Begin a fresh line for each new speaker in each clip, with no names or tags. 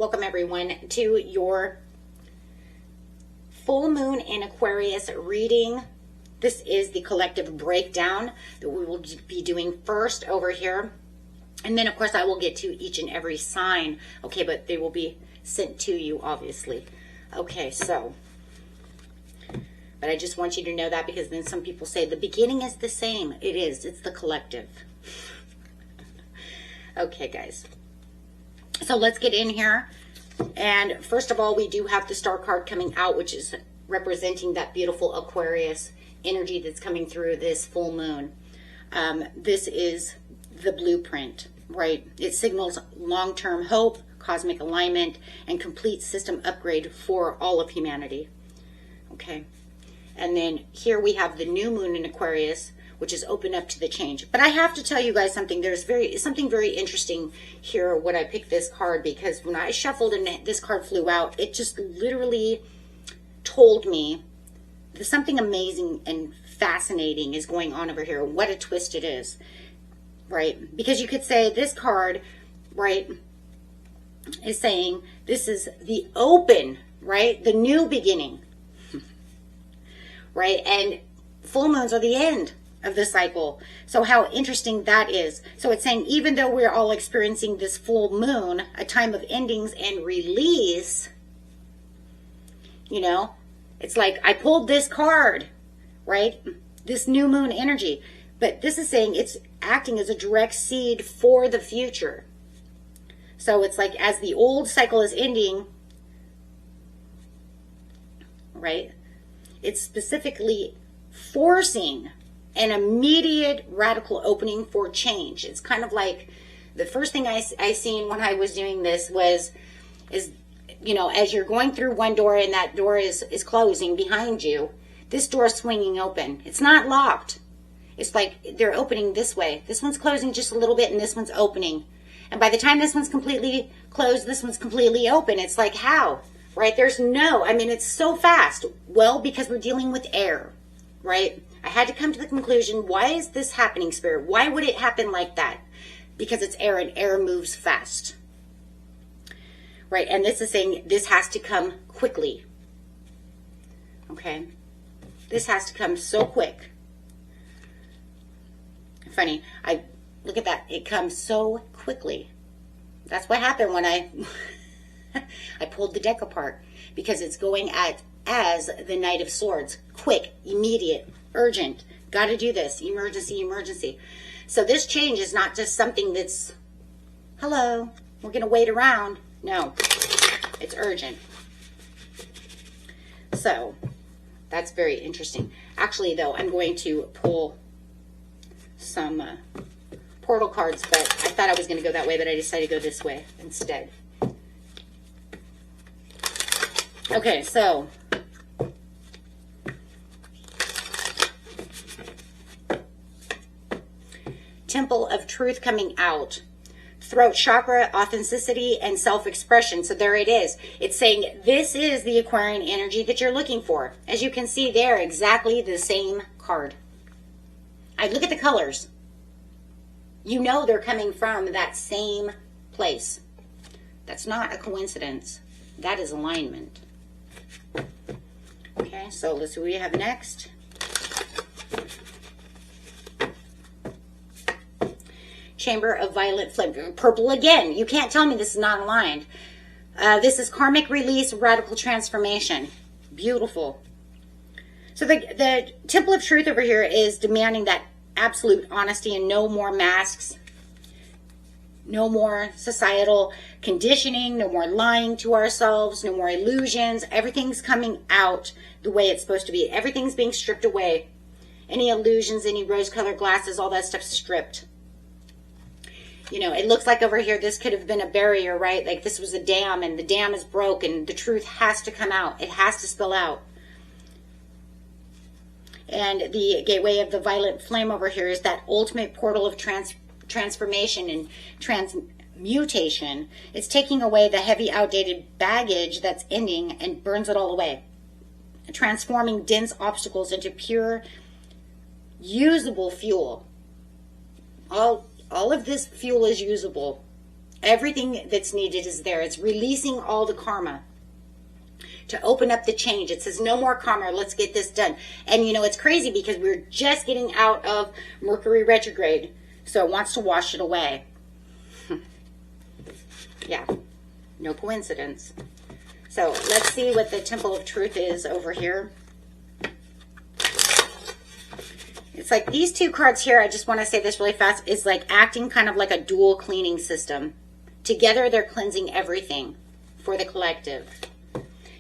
Welcome everyone to your full moon in Aquarius reading. This is the collective breakdown that we will be doing first over here. And then of course I will get to each and every sign. Okay, but they will be sent to you obviously. Okay, so, but I just want you to know that because then some people say the beginning is the same. It is, it's the collective. Okay guys, so let's get in here. And first of all, we do have the star card coming out, which is representing that beautiful Aquarius energy that's coming through this full moon. This is the blueprint, right? It signals long-term hope, cosmic alignment, and complete system upgrade for all of humanity. Okay. And then here we have the new moon in Aquarius, which is open up to the change. But I have to tell you guys something. There's something very interesting here when I picked this card, because when I shuffled and this card flew out, it just literally told me that something amazing and fascinating is going on over here. What a twist it is, right? Because you could say this card, right, is saying this is the open, right? The new beginning, right? And full moons are the end of the cycle. So how interesting that is. So it's saying even though we're all experiencing this full moon, a time of endings and release, you know, it's like I pulled this card, right? This new moon energy. But this is saying it's acting as a direct seed for the future. So it's like as the old cycle is ending, right? It's specifically forcing an immediate radical opening for change. It's kind of like the first thing I seen when I was doing this is, you know, as you're going through one door and that door is closing behind you, this door is swinging open. It's not locked. It's like they're opening this way. This one's closing just a little bit and this one's opening. And by the time this one's completely closed, this one's completely open. It's like, how? Right? There's no, I mean, it's so fast. Well, because we're dealing with air, right? I had to come to the conclusion, why is this happening, Spirit? Why would it happen like that? Because it's air and air moves fast. Right? And this is saying this has to come quickly. Okay? This has to come so quick. Funny. Look at that. It comes so quickly. That's what happened when I pulled the deck apart. Because it's going as the Knight of Swords. Quick, immediate, urgent. Got to do this. Emergency, emergency. So this change is not just something that's, hello, we're going to wait around. No, it's urgent. So that's very interesting. Actually, though, I'm going to pull some portal cards, but I thought I was going to go that way, but I decided to go this way instead. Okay, so Temple of Truth coming out. Throat chakra, authenticity, and self-expression. So there it is. It's saying this is the Aquarian energy that you're looking for. As you can see there, exactly the same card. I look at the colors. You know they're coming from that same place. That's not a coincidence. That is alignment. Okay, so let's see what we have next. Chamber of Violet Flame. Purple again. You can't tell me this is not aligned. This is karmic release, radical transformation. Beautiful. So the Temple of Truth over here is demanding that absolute honesty and no more masks. No more societal conditioning. No more lying to ourselves. No more illusions. Everything's coming out the way it's supposed to be. Everything's being stripped away. Any illusions, any rose-colored glasses, all that stuff's stripped. You know, it looks like over here, this could have been a barrier, right? Like this was a dam and the dam is broken. The truth has to come out. It has to spill out. And the gateway of the violet flame over here is that ultimate portal of transformation and transmutation. It's taking away the heavy, outdated baggage that's ending and burns it all away. Transforming dense obstacles into pure, usable fuel. All of this fuel is usable. Everything that's needed is there. It's releasing all the karma to open up the change. It says no more karma. Let's get this done. And you know, it's crazy because we're just getting out of Mercury retrograde. So it wants to wash it away. Yeah, no coincidence. So let's see what the Temple of Truth is over here. It's like these two cards here, I just want to say this really fast, is like acting kind of like a dual cleaning system. Together, they're cleansing everything for the collective.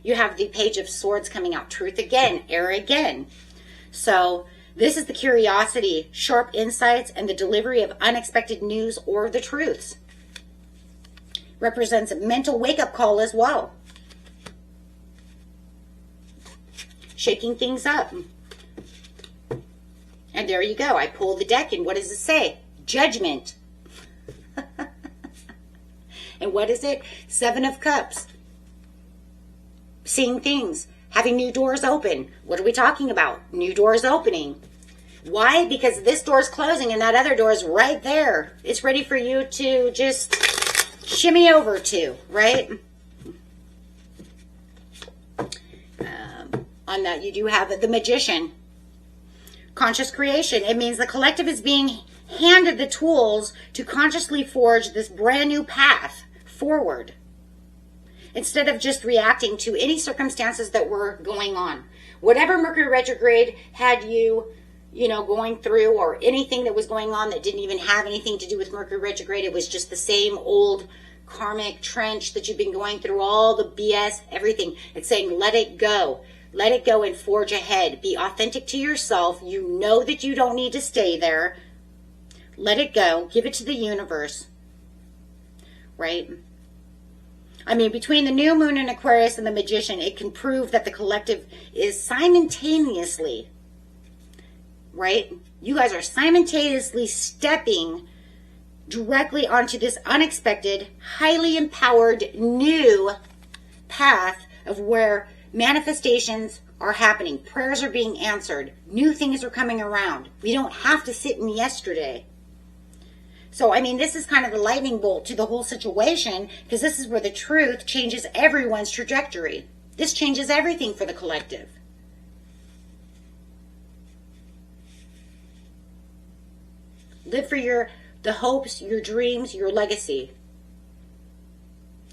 You have the Page of Swords coming out. Truth again, error again. So this is the curiosity, sharp insights, and the delivery of unexpected news or the truths. Represents a mental wake-up call as well. Shaking things up. And there you go. I pulled the deck, and what does it say? Judgment. And what is it? 7 of Cups. Seeing things. Having new doors open. What are we talking about? New doors opening. Why? Because this door is closing and that other door is right there. It's ready for you to just shimmy over to, right? On that, you do have the Magician. Conscious creation. It means the collective is being handed the tools to consciously forge this brand new path forward, instead of just reacting to any circumstances that were going on. Whatever Mercury retrograde had you know, going through, or anything that was going on that didn't even have anything to do with Mercury retrograde, it was just the same old karmic trench that you've been going through, all the BS, everything. It's saying, let it go. Let it go and forge ahead. Be authentic to yourself. You know that you don't need to stay there. Let it go. Give it to the universe. Right? I mean, between the new moon in Aquarius and the Magician, it can prove that the collective is simultaneously, right? You guys are simultaneously stepping directly onto this unexpected, highly empowered new path of where manifestations are happening. Prayers are being answered. New things are coming around. We don't have to sit in yesterday. So, I mean, this is kind of the lightning bolt to the whole situation, because this is where the truth changes everyone's trajectory. This changes everything for the collective. Live for the hopes, your dreams, your legacy.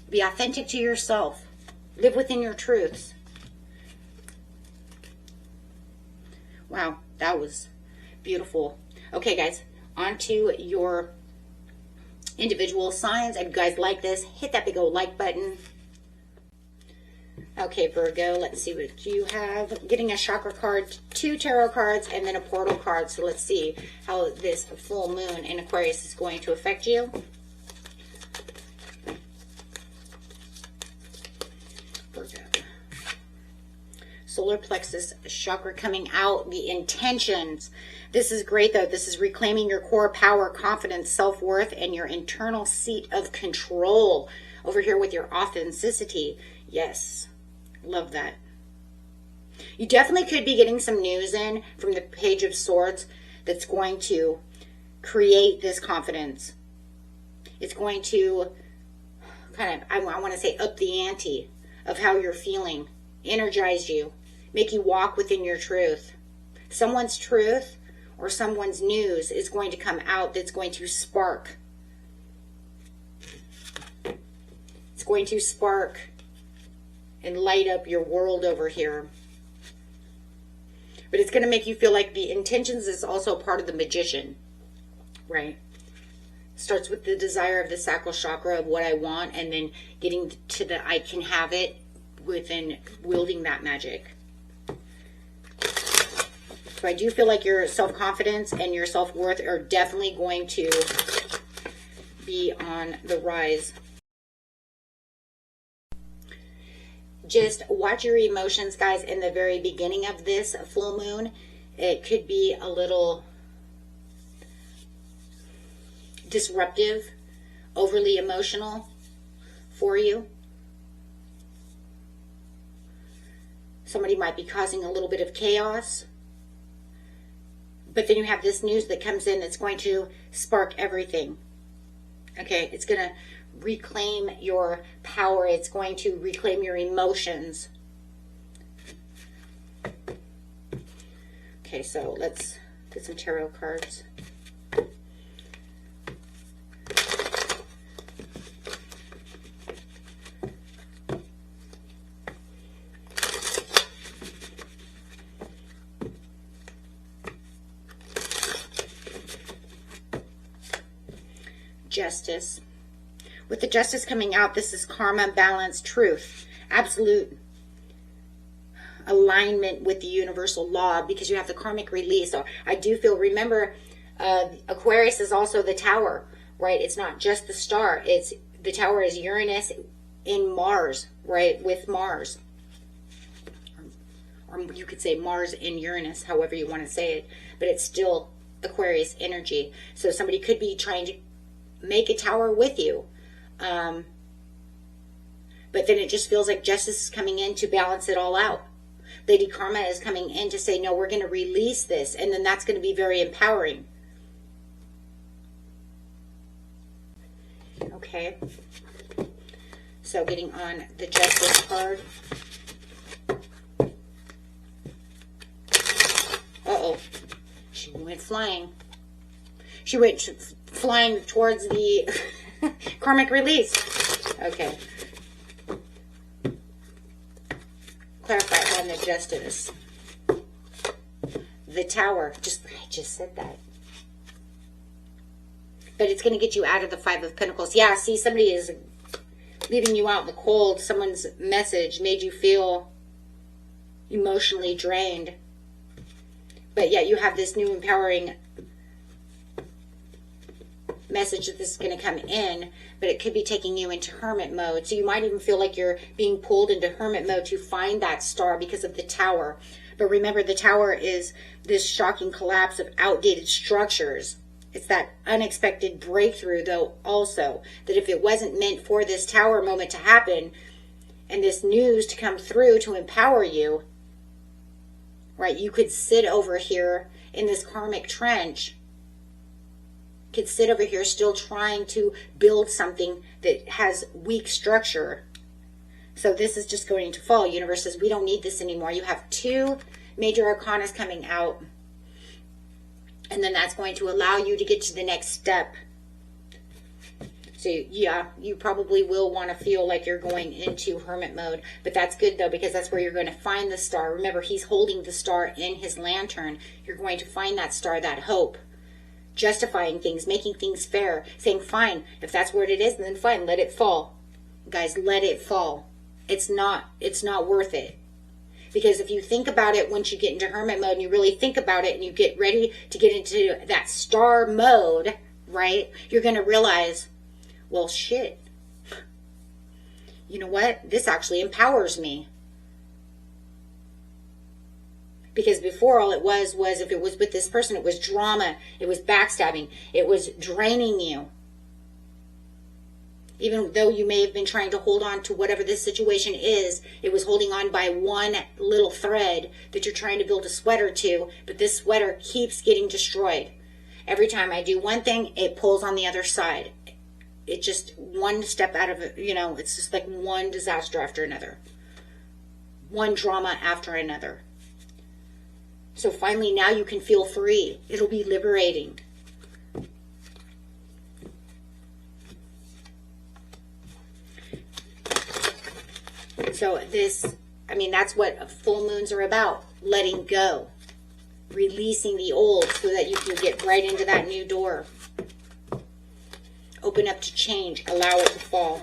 Be authentic to yourself. Live within your truths. Wow, that was beautiful. Okay, guys, on to your individual signs. If you guys like this, hit that big old like button. Okay, Virgo, let's see what you have. Getting a chakra card, 2 tarot cards, and then a portal card. So let's see how this full moon in Aquarius is going to affect you. Virgo. Solar plexus chakra coming out, the intentions. This is great, though. This is reclaiming your core power, confidence, self-worth, and your internal seat of control. Over here with your authenticity. Yes. Love that. You definitely could be getting some news in from the Page of Swords that's going to create this confidence. It's going to kind of, I want to say, up the ante of how you're feeling. Energize you. Make you walk within your truth. Someone's truth or someone's news is going to come out that's going to spark. It's going to spark and light up your world over here. But it's going to make you feel like the intentions is also part of the Magician, right? Starts with the desire of the sacral chakra of what I want, and then getting to the I can have it within wielding that magic. So I do feel like your self-confidence and your self-worth are definitely going to be on the rise. Just watch your emotions, guys, in the very beginning of this full moon. It could be a little disruptive, overly emotional for you. Somebody might be causing a little bit of chaos. But then you have this news that comes in that's going to spark everything. Okay, it's going to reclaim your power. It's going to reclaim your emotions. Okay, so let's get some tarot cards. Justice. With the justice coming out, this is karma, balance, truth, absolute alignment with the universal law, because you have the karmic release. So I do feel, remember, Aquarius is also the tower, right? It's not just the star. It's the tower is Uranus in Mars, right? With Mars. Or you could say Mars in Uranus, however you want to say it. But it's still Aquarius energy. So somebody could be trying to make a tower with you. But then it just feels like justice is coming in to balance it all out. Lady Karma is coming in to say, no, we're going to release this. And then that's going to be very empowering. Okay. So getting on the Justice card. Uh-oh. She went flying. She went flying towards the karmic release. Okay. Clarify on the Justice. The Tower. I just said that. But it's going to get you out of the Five of Pentacles. Yeah, see, somebody is leaving you out in the cold. Someone's message made you feel emotionally drained. But yet you have this new empowering message that this is going to come in, but it could be taking you into hermit mode. So you might even feel like you're being pulled into hermit mode to find that star because of the Tower. But remember, the Tower is this shocking collapse of outdated structures. It's that unexpected breakthrough, though, also, that if it wasn't meant for this Tower moment to happen and this news to come through to empower you, right, you could sit over here in this karmic trench, could sit over here still trying to build something that has weak structure. So this is just going to fall. Universe says, we don't need this anymore. You have two major arcanas coming out. And then that's going to allow you to get to the next step. So yeah, you probably will want to feel like you're going into hermit mode. But that's good though, because that's where you're going to find the star. Remember, he's holding the star in his lantern. You're going to find that star, that hope. Justifying things, making things fair, saying, fine, if that's what it is, then fine, let it fall. Guys, let it fall. It's not worth it. Because if you think about it, once you get into hermit mode and you really think about it and you get ready to get into that star mode, right, you're going to realize, well, shit. You know what? This actually empowers me. Because before, all it was if it was with this person, it was drama, it was backstabbing, it was draining you. Even though you may have been trying to hold on to whatever this situation is, it was holding on by one little thread that you're trying to build a sweater to, but this sweater keeps getting destroyed. Every time I do one thing, it pulls on the other side. It just one step out of it, it's just like one disaster after another. One drama after another. So finally, now you can feel free. It'll be liberating. So that's what full moons are about. Letting go. Releasing the old so that you can get right into that new door. Open up to change. Allow it to fall.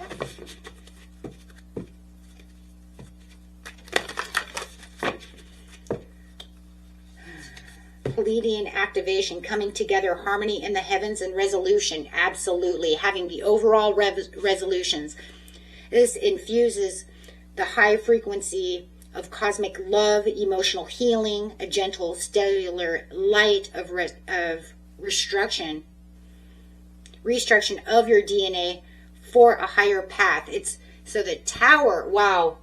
Pleiadian activation, coming together, harmony in the heavens and resolution. Absolutely. Having the overall resolutions. This infuses the high frequency of cosmic love, emotional healing, a gentle stellar light of restructuring of your DNA for a higher path. It's so the Tower, wow.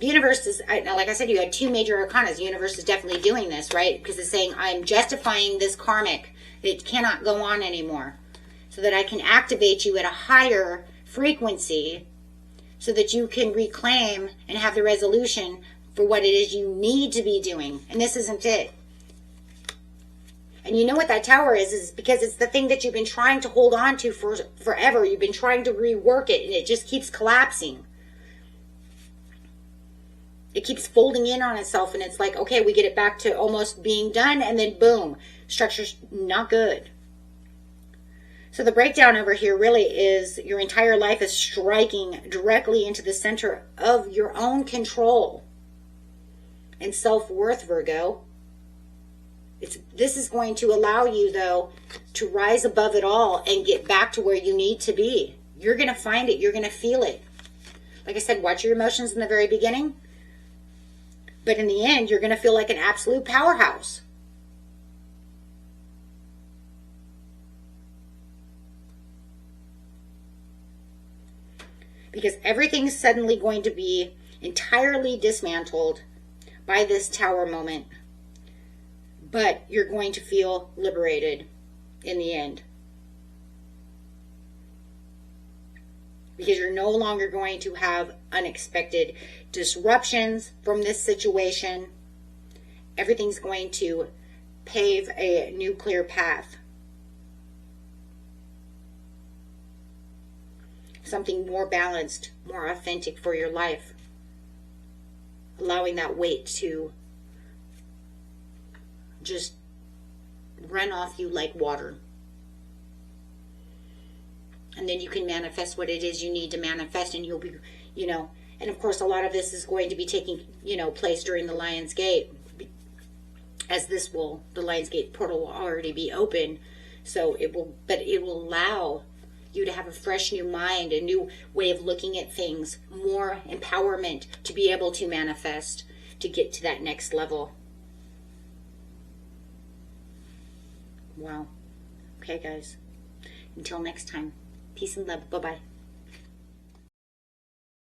The universe is, like I said, you had 2 major arcanas. The universe is definitely doing this, right? Because it's saying, I'm justifying this karmic. It cannot go on anymore. So that I can activate you at a higher frequency so that you can reclaim and have the resolution for what it is you need to be doing. And this isn't it. And you know what that Tower is because it's the thing that you've been trying to hold on to for forever. You've been trying to rework it and it just keeps collapsing. It keeps folding in on itself and it's like, okay, we get it back to almost being done and then boom, structure's not good. So the breakdown over here really is your entire life is striking directly into the center of your own control and self-worth, Virgo. This is going to allow you, though, to rise above it all and get back to where you need to be. You're going to find it. You're going to feel it. Like I said, watch your emotions in the very beginning. But in the end, you're going to feel like an absolute powerhouse. Because everything's suddenly going to be entirely dismantled by this Tower moment. But you're going to feel liberated in the end. Because you're no longer going to have unexpected disruptions from this situation. Everything's going to pave a new clear path. Something more balanced, more authentic for your life. Allowing that weight to just run off you like water. And then you can manifest what it is you need to manifest, and you'll be, and of course a lot of this is going to be taking, place during the Lion's Gate, as the Lion's Gate portal will already be open. So it will allow you to have a fresh new mind, a new way of looking at things, more empowerment to be able to manifest, to get to that next level. Wow. Okay, guys. Until next time. Peace and love. Bye-bye.